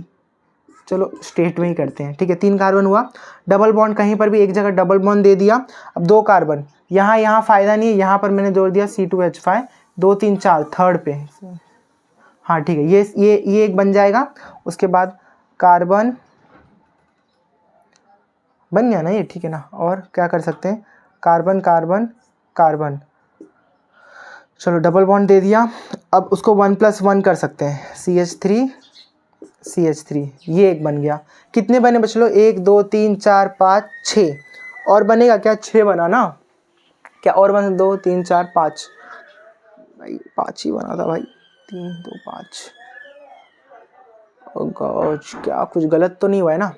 चलो स्ट्रेट में ही करते हैं, ठीक है। 3 कार्बन हुआ, डबल बॉन्ड कहीं पर भी एक जगह डबल बॉन्ड दे दिया। अब 2 कार्बन यहाँ फ़ायदा नहीं है, यहाँ पर मैंने जोड़ दिया C2H5, 2 3 4 थर्ड पे, हाँ ठीक है, ये एक बन जाएगा। उसके बाद कार्बन बन गया ना ये, ठीक है ना। और क्या कर सकते हैं, कार्बन कार्बन कार्बन, चलो डबल बॉन्ड दे दिया। अब उसको 1 + 1 कर सकते हैं, CH3, ये एक बन गया। कितने बने बच लो, 1 2 3 4 5 6, और बनेगा क्या, 6 बना ना, क्या और बने, 2 3 4 5, भाई 5 ही बना था भाई, 3 2 5। ओह गॉड, क्या कुछ गलत तो नहीं हुआ है ना।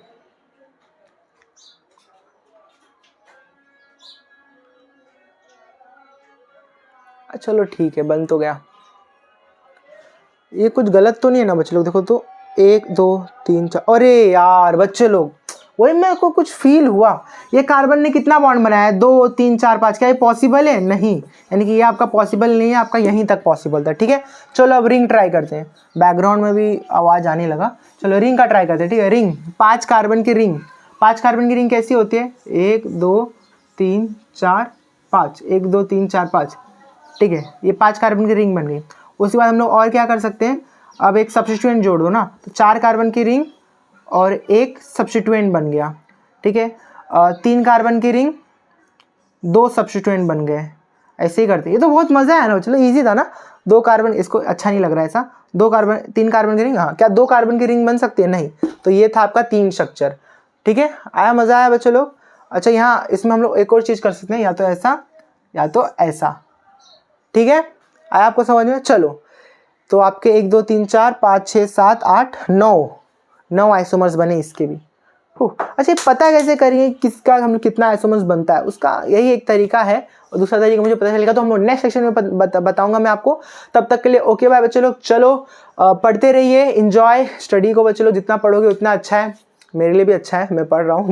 चलो ठीक है, बन तो गया, ये कुछ गलत तो नहीं है ना बच्चे लोग। देखो तो 1 2 3 4, अरे यार बच्चे लोग, वही मेरे को कुछ फील हुआ, ये कार्बन ने कितना बॉन्ड बनाया है, 2 3 4 5, क्या ये पॉसिबल है, नहीं, यानी कि ये आपका पॉसिबल नहीं है, आपका यहीं तक पॉसिबल था, ठीक है। चलो अब रिंग ट्राई करते हैं, बैकग्राउंड में भी आवाज़ आने लगा। चलो रिंग का ट्राई करते हैं, ठीक है। रिंग, 5 कार्बन की रिंग, 5 कार्बन की रिंग कैसी होती है, 1 2 3 4 5, 1 2 3 4 5, ठीक है, ये 5 कार्बन की रिंग बन गई। उसके बाद हम लोग और क्या कर सकते हैं, अब एक सब्स्टिट्यूएंट जोड़ दो ना, तो 4 कार्बन की रिंग और एक सब्स्टिट्यूएंट बन गया, ठीक है। 3 कार्बन की रिंग, 2 सब्स्टिट्यूएंट बन गए, ऐसे ही करते। ये तो बहुत मज़ा आया ना, चलो इजी था ना। 2 कार्बन, इसको अच्छा नहीं लग रहा है ऐसा, 2 कार्बन 3 कार्बन की रिंग, हाँ, क्या 2 कार्बन की रिंग बन सकती है, नहीं, तो ये था आपका 3 स्ट्रक्चर, ठीक है। आया, मज़ा आया बच्चों लोग। अच्छा, यहाँ इसमें हम लोग एक और चीज़ कर सकते हैं, या तो ऐसा या तो ऐसा, ठीक है। आया आपको समझ में, चलो तो आपके 1 2 3 4 5 6 7 8 9 आइसोमर्स बने इसके भी। अच्छा, पता कैसे करेंगे किसका हम कितना आइसोमर्स बनता है, उसका यही एक तरीका है, और दूसरा तरीका मुझे पता चलेगा तो हम लोग नेक्स्ट सेक्शन में बताऊंगा मैं आपको। तब तक के लिए ओके बाय बच्चे लोग। चलो पढ़ते रहिए, एंजॉय स्टडी को बच्चे लोग, जितना पढ़ोगे उतना अच्छा है, मेरे लिए भी अच्छा है, मैं पढ़ रहा हूँ।